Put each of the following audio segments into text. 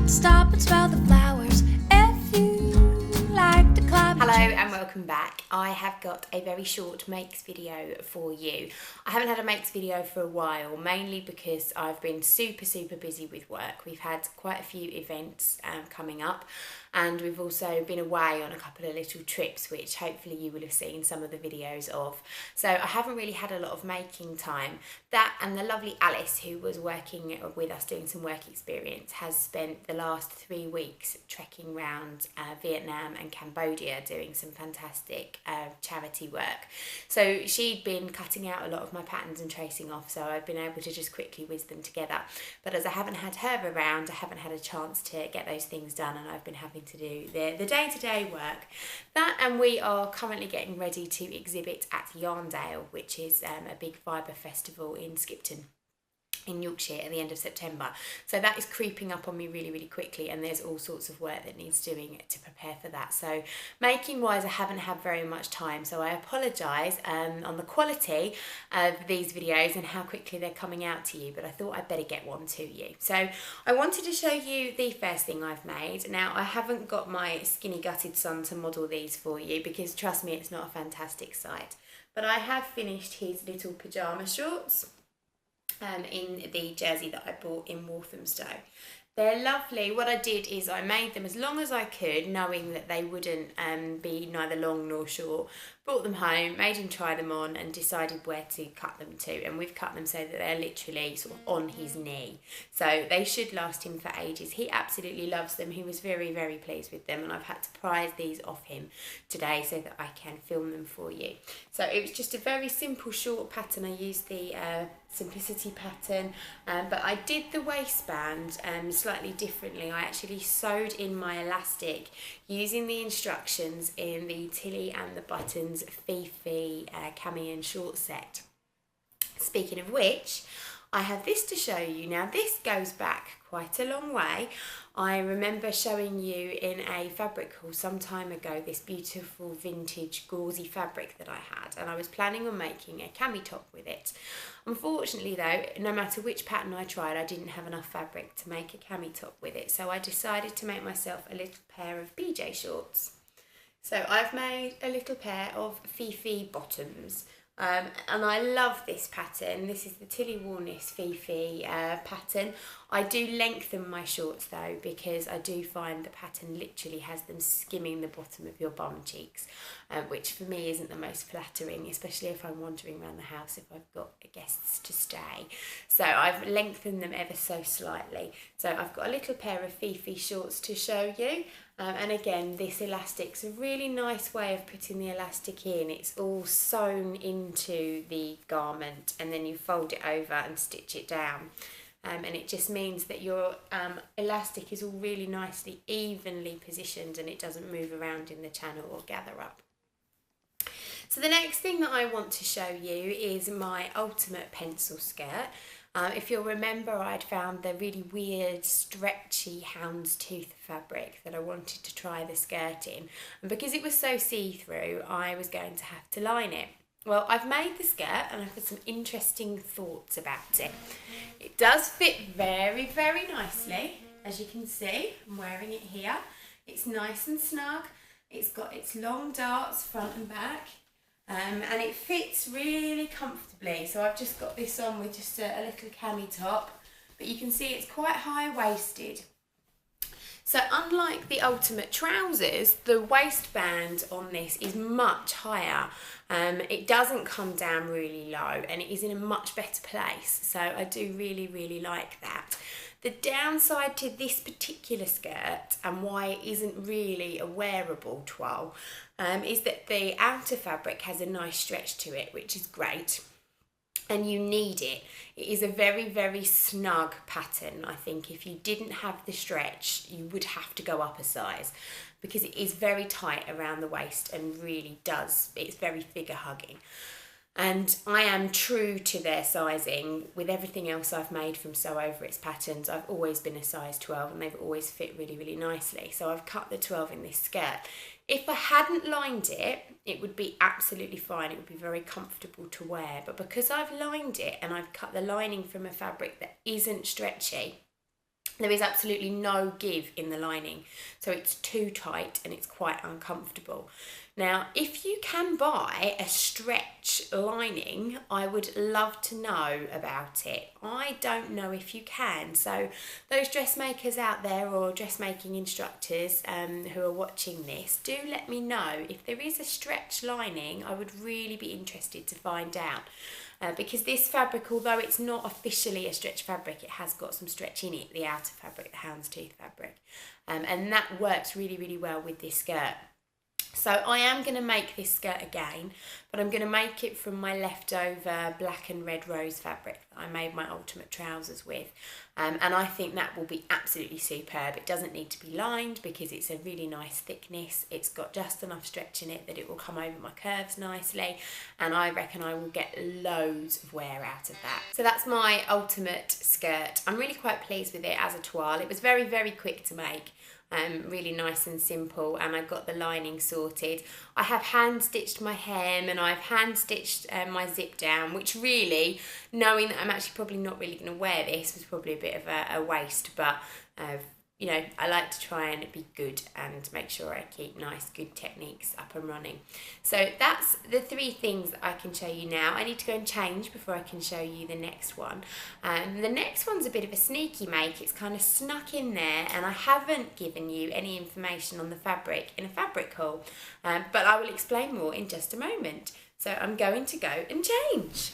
to stop and smell the flowers if you like to climb. Hello and welcome back. I have got a very short makes video for you. I haven't had a makes video for a while, mainly because I've been super busy with work. We've had quite a few events coming up, and we've also been away on a couple of little trips, which hopefully you will have seen some of the videos of. So I haven't really had a lot of making time. That and the lovely Alice, who was working with us doing some work experience, has spent the last 3 weeks trekking around Vietnam and Cambodia doing some fantastic charity work. So she'd been cutting out a lot of my patterns and tracing off, so I've been able to just quickly whiz them together. But as I haven't had her around, I haven't had a chance to get those things done, and I've been having to do the day-to-day work. That, and we are currently getting ready to exhibit at Yarndale, which is a big fibre festival in Skipton in Yorkshire at the end of September. So that is creeping up on me really quickly, and there's all sorts of work that needs doing to prepare for that. So making wise, I haven't had very much time, so I apologise on the quality of these videos and how quickly they're coming out to you, but I thought I'd better get one to you. So I wanted to show you the first thing I've made. Now, I haven't got my skinny gutted son to model these for you because trust me, it's not a fantastic sight, but I have finished his little pyjama shorts in the jersey that I bought in Walthamstow. They're lovely. What I did is I made them as long as I could, knowing that they wouldn't be neither long nor short. Brought them home, made him try them on, and decided where to cut them to. And we've cut them so that they're literally sort of on his knee. So they should last him for ages. He absolutely loves them. He was very pleased with them, and I've had to prize these off him today so that I can film them for you. So it was just a very simple short pattern. I used the simplicity pattern, but I did the waistband slightly differently. I actually sewed in my elastic using the instructions in the Tilly and the Buttons Fifi cami and short set. Speaking of which, I have this to show you. Now, this goes back quite a long way. I remember showing you in a fabric haul some time ago this beautiful vintage gauzy fabric that I had, and I was planning on making a cami top with it. Unfortunately though, no matter which pattern I tried, I didn't have enough fabric to make a cami top with it, so I decided to make myself a little pair of BJ shorts. So I've made a little pair of Fifi bottoms. And I love this pattern. This is the Tilly Warness Fifi pattern. I do lengthen my shorts though, because I do find the pattern literally has them skimming the bottom of your bum cheeks, which for me isn't the most flattering, especially if I'm wandering around the house if I've got guests to stay. So I've lengthened them ever so slightly. So I've got a little pair of Fifi shorts to show you. And again, this elastic's a really nice way of putting the elastic in. It's all sewn into the garment, and then you fold it over and stitch it down. And it just means that your elastic is all really nicely evenly positioned, and it doesn't move around in the channel or gather up. So the next thing that I want to show you is my ultimate pencil skirt. If you'll remember, I'd found the really weird, stretchy Houndstooth fabric that I wanted to try the skirt in. And because it was so see-through, I was going to have to line it. Well, I've made the skirt, and I've had some interesting thoughts about it. It does fit very nicely, as you can see. I'm wearing it here. It's nice and snug. It's got its long darts front and back. And it fits really comfortably. So I've just got this on with just a little cami top, but you can see it's quite high-waisted. So unlike the ultimate trousers, the waistband on this is much higher. It doesn't come down really low, and it is in a much better place. So I do really like that. The downside to this particular skirt, and why it isn't really a wearable toile, is that the outer fabric has a nice stretch to it, which is great, and you need it. It is a very snug pattern. I think if you didn't have the stretch, you would have to go up a size, because it is very tight around the waist and really does, it's very figure hugging. And I am true to their sizing. With everything else I've made from Sew Over It's patterns, I've always been a size 12, and they've always fit really nicely. So I've cut the 12 in this skirt. If I hadn't lined it, it would be absolutely fine. It would be very comfortable to wear. But because I've lined it and I've cut the lining from a fabric that isn't stretchy, there is absolutely no give in the lining, so it's too tight and it's quite uncomfortable. Now, if you can buy a stretch lining, I would love to know about it. I don't know if you can, so those dressmakers out there or dressmaking instructors who are watching this, do let me know. If there is a stretch lining, I would really be interested to find out. Because this fabric, although it's not officially a stretch fabric, it has got some stretch in it, the outer fabric, the Houndstooth fabric. And that works really, really well with this skirt. So I am going to make this skirt again, but I'm going to make it from my leftover black and red rose fabric that I made my ultimate trousers with. And I think that will be absolutely superb. It doesn't need to be lined because it's a really nice thickness. It's got just enough stretch in it that it will come over my curves nicely. And I reckon I will get loads of wear out of that. So that's my ultimate skirt. I'm really quite pleased with it as a toile. It was very, very quick to make. Really nice and simple, and I got the lining sorted. I have hand stitched my hem and I've hand stitched my zip down, which really, knowing that I'm actually probably not really going to wear this, was probably a bit of a waste, but you know, I like to try and be good and make sure I keep nice, good techniques up and running. So that's the 3 things that I can show you now. I need to go and change before I can show you the next one. The next one's a bit of a sneaky make. It's kind of snuck in there, and I haven't given you any information on the fabric in a fabric haul, but I will explain more in just a moment. So I'm going to go and change.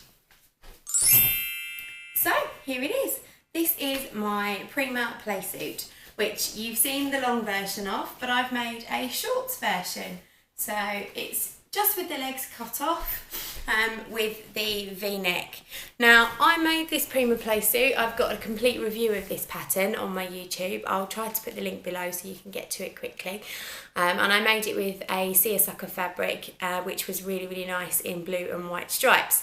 So here it is. This is my Prima Playsuit, which you've seen the long version of, but I've made a shorts version. So it's just with the legs cut off with the V-neck. Now, I made this Prima Playsuit. I've got a complete review of this pattern on my YouTube. I'll try to put the link below so you can get to it quickly. And I made it with a seersucker fabric, which was really, really nice in blue and white stripes.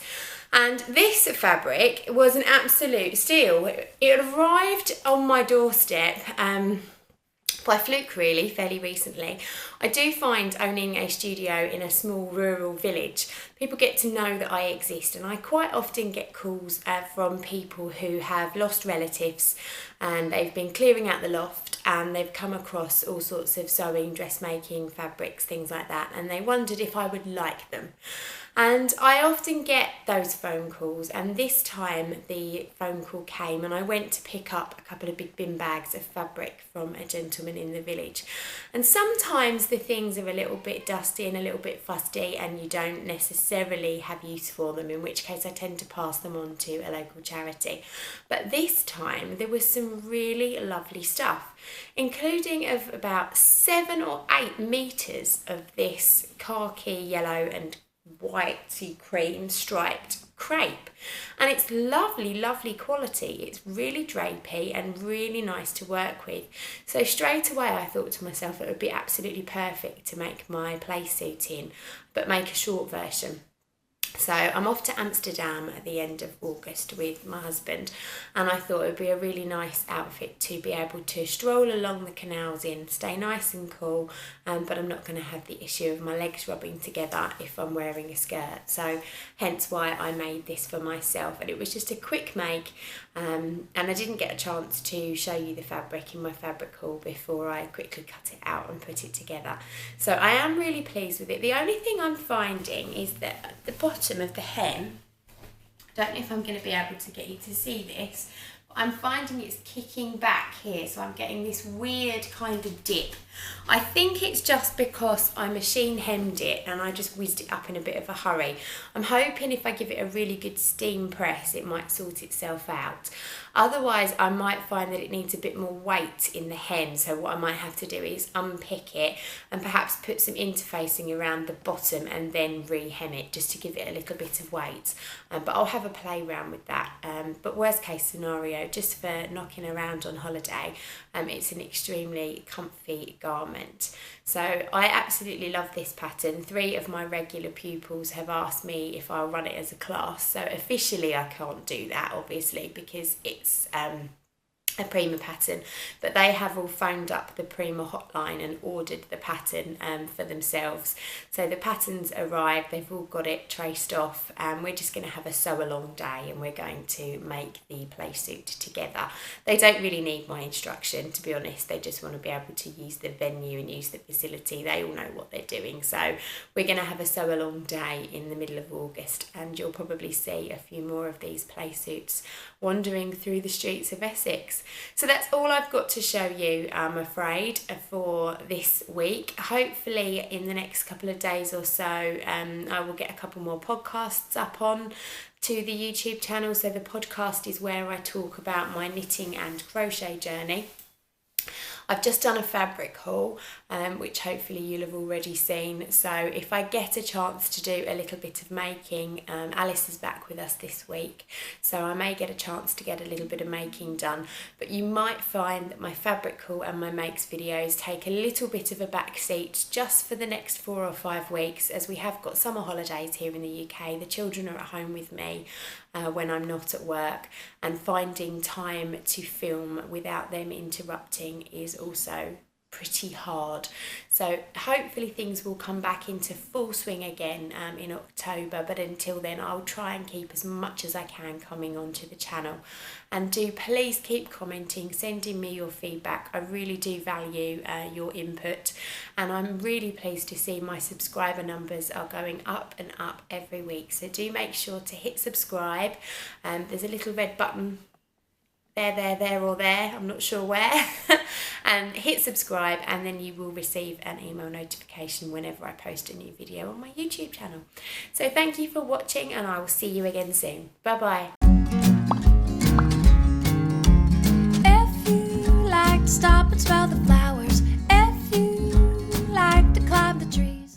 And this fabric was an absolute steal. It arrived on my doorstep by fluke, really, fairly recently. I do find owning a studio in a small rural village, people get to know that I exist, and I quite often get calls from people who have lost relatives and they've been clearing out the loft and they've come across all sorts of sewing, dressmaking, fabrics, things like that, and they wondered if I would like them. And I often get those phone calls, and this time the phone call came and I went to pick up a couple of big bin bags of fabric from a gentleman in the village. And sometimes the things are a little bit dusty and a little bit fusty and you don't necessarily have use for them, in which case I tend to pass them on to a local charity. But this time there was some really lovely stuff, including of about 7 or 8 meters of this khaki yellow and whitey cream striped crepe, and it's lovely, lovely quality. It's really drapey and really nice to work with. So straight away I thought to myself it would be absolutely perfect to make my playsuit in, but make a short version. So I'm off to Amsterdam at the end of August with my husband, and I thought it would be a really nice outfit to be able to stroll along the canals in, stay nice and cool, but I'm not going to have the issue of my legs rubbing together if I'm wearing a skirt. So hence why I made this for myself, and it was just a quick make, and I didn't get a chance to show you the fabric in my fabric haul before I quickly cut it out and put it together. So I am really pleased with it. The only thing I'm finding is that at the bottom of the hem, I don't know if I'm going to be able to get you to see this, but I'm finding it's kicking back here, so I'm getting this weird kind of dip. I think it's just because I machine hemmed it and I just whizzed it up in a bit of a hurry. I'm hoping if I give it a really good steam press it might sort itself out. Otherwise I might find that it needs a bit more weight in the hem, so what I might have to do is unpick it and perhaps put some interfacing around the bottom and then re-hem it just to give it a little bit of weight. But I'll have a play around with that. But worst case scenario, just for knocking around on holiday, it's an extremely comfy garment. So I absolutely love this pattern. 3 of my regular pupils have asked me if I'll run it as a class, so officially I can't do that obviously because it's a a Prima pattern, but they have all phoned up the Prima hotline and ordered the pattern for themselves. So the pattern's arrived, they've all got it traced off, and we're just going to have a sew along day and we're going to make the Playsuit together. They don't really need my instruction, to be honest. They just want to be able to use the venue and use the facility. They all know what they're doing. So we're going to have a sew along day in the middle of August, and you'll probably see a few more of these Playsuits wandering through the streets of Essex. So that's all I've got to show you, I'm afraid, for this week. Hopefully in the next couple of days or so, I will get a couple more podcasts up on to the YouTube channel. So the podcast is where I talk about my knitting and crochet journey. I've just done a fabric haul, which hopefully you'll have already seen. So if I get a chance to do a little bit of making, Alice is back with us this week, so I may get a chance to get a little bit of making done. But you might find that my fabric haul and my makes videos take a little bit of a back seat just for the next 4 or 5 weeks, as we have got summer holidays here in the UK. The children are at home with me when I'm not at work, and finding time to film without them interrupting is also pretty hard. So hopefully things will come back into full swing again in October, but until then I'll try and keep as much as I can coming onto the channel. And do please keep commenting, sending me your feedback. I really do value your input, and I'm really pleased to see my subscriber numbers are going up and up every week. So do make sure to hit subscribe. There's a little red button there or there, I'm not sure where, and hit subscribe, and then you will receive an email notification whenever I post a new video on my YouTube channel. So thank you for watching, and I will see you again soon. Bye bye. If you like to stop and smell the